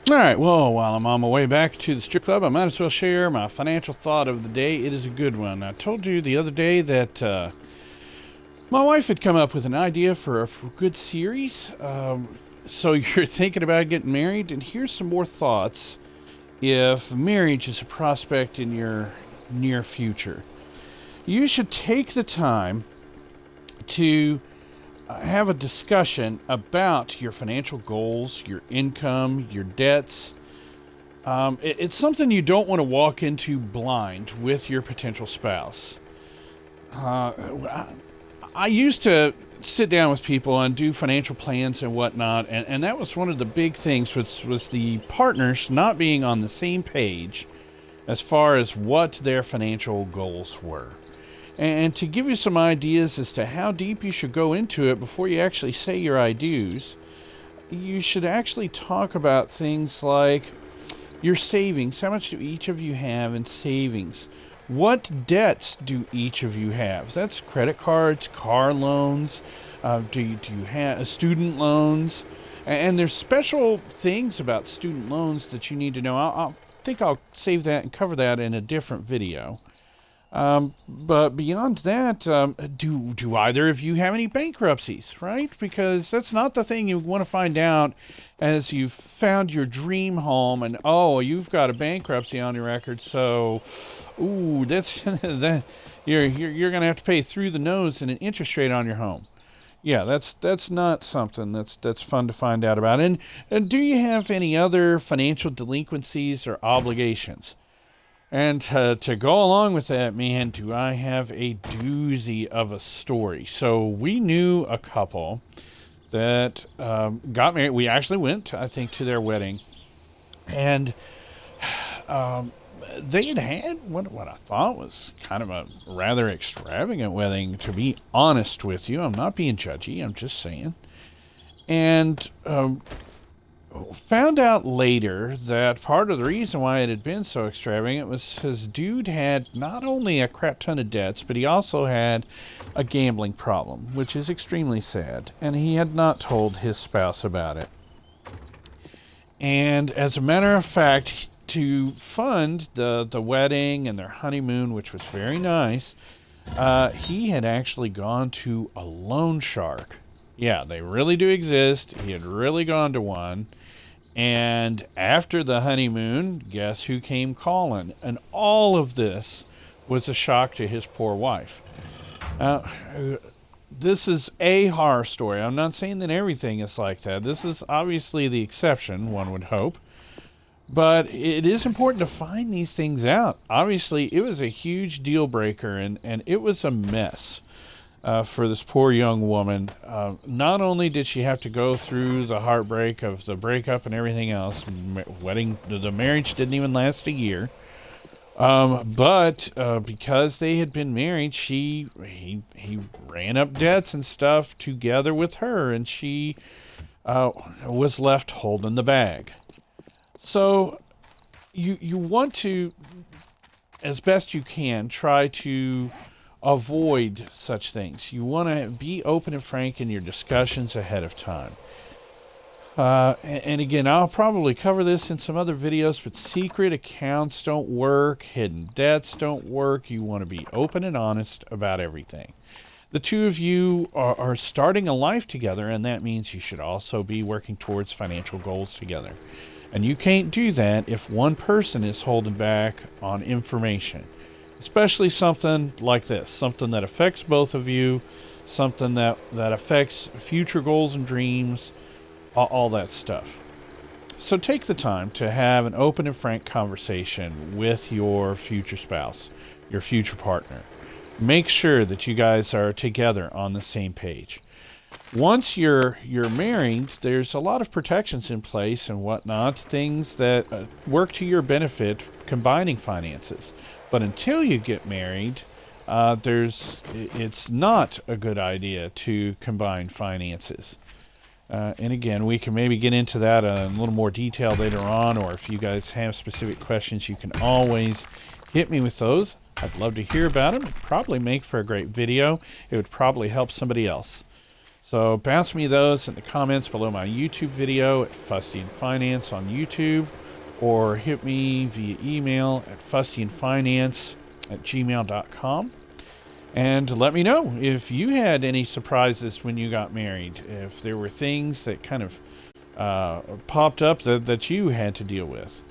All right, well, while I'm on my way back to the strip club, I might as well share my financial thought of the day. It is a good one. I told you the other day that my wife had come up with an idea for a good series. So you're thinking about getting married, and here's some more thoughts if marriage is a prospect in your near future. You should take the time to have a discussion about your financial goals, your income, your debts. It's something you don't want to walk into blind with your potential spouse. I used to sit down with people and do financial plans and whatnot, and that was one of the big things was the partners not being on the same page as far as what their financial goals were. And to give you some ideas as to how deep you should go into it before you actually say your I do's, you should actually talk about things like your savings. How much do each of you have in savings? What debts do each of you have? That's credit cards, car loans. Do you have student loans? And there's special things about student loans that you need to know. I think I'll save that and cover that in a different video. But beyond that, do either of you have any bankruptcies, right? Because that's not the thing you want to find out as you've found your dream home and, oh, you've got a bankruptcy on your record, so, ooh, that's, that, you're going to have to pay through the nose in an interest rate on your home. Yeah, that's not something that's fun to find out about. And do you have any other financial delinquencies or obligations? And to go along with that, man, do I have a doozy of a story. So we knew a couple that got married. We actually went, I think, to their wedding. And they had what I thought was kind of a rather extravagant wedding, to be honest with you. I'm not being judgy, I'm just saying. And found out later that part of the reason why it had been so extravagant was his dude had not only a crap ton of debts, but he also had a gambling problem, which is extremely sad, and he had not told his spouse about it. And as a matter of fact, to fund the wedding and their honeymoon, which was very nice, he had actually gone to a loan shark. Yeah, they really do exist. He had really gone to one. And after the honeymoon, guess who came calling? And all of this was a shock to his poor wife. This is a horror story. I'm not saying that everything is like that. This is obviously the exception, one would hope. But it is important to find these things out. Obviously, it was a huge deal breaker, and it was a mess. For this poor young woman. Not only did she have to go through the heartbreak of the breakup and everything else, the marriage didn't even last a year, but because they had been married, he ran up debts and stuff together with her, and she was left holding the bag. So you want to, as best you can, try to avoid such things. You want to be open and frank in your discussions ahead of time. And again, I'll probably cover this in some other videos, but secret accounts don't work, hidden debts don't work. You want to be open and honest about everything. The two of you are starting a life together, and that means you should also be working towards financial goals together. And you can't do that if one person is holding back on information. Especially something like this, something that affects both of you, something that affects future goals and dreams, all that stuff. So take the time to have an open and frank conversation with your future spouse, your future partner. Make sure that you guys are together on the same page. Once you're married, there's a lot of protections in place and whatnot, things that work to your benefit, combining finances. But until you get married, it's not a good idea to combine finances. And again, we can maybe get into that in a little more detail later on, or if you guys have specific questions, you can always hit me with those. I'd love to hear about them. It'd probably make for a great video. It would probably help somebody else. So bounce me those in the comments below my YouTube video at Fussy and Finance on YouTube, or hit me via email at fussyandfinance@gmail.com. And let me know if you had any surprises when you got married, if there were things that kind of popped up that you had to deal with.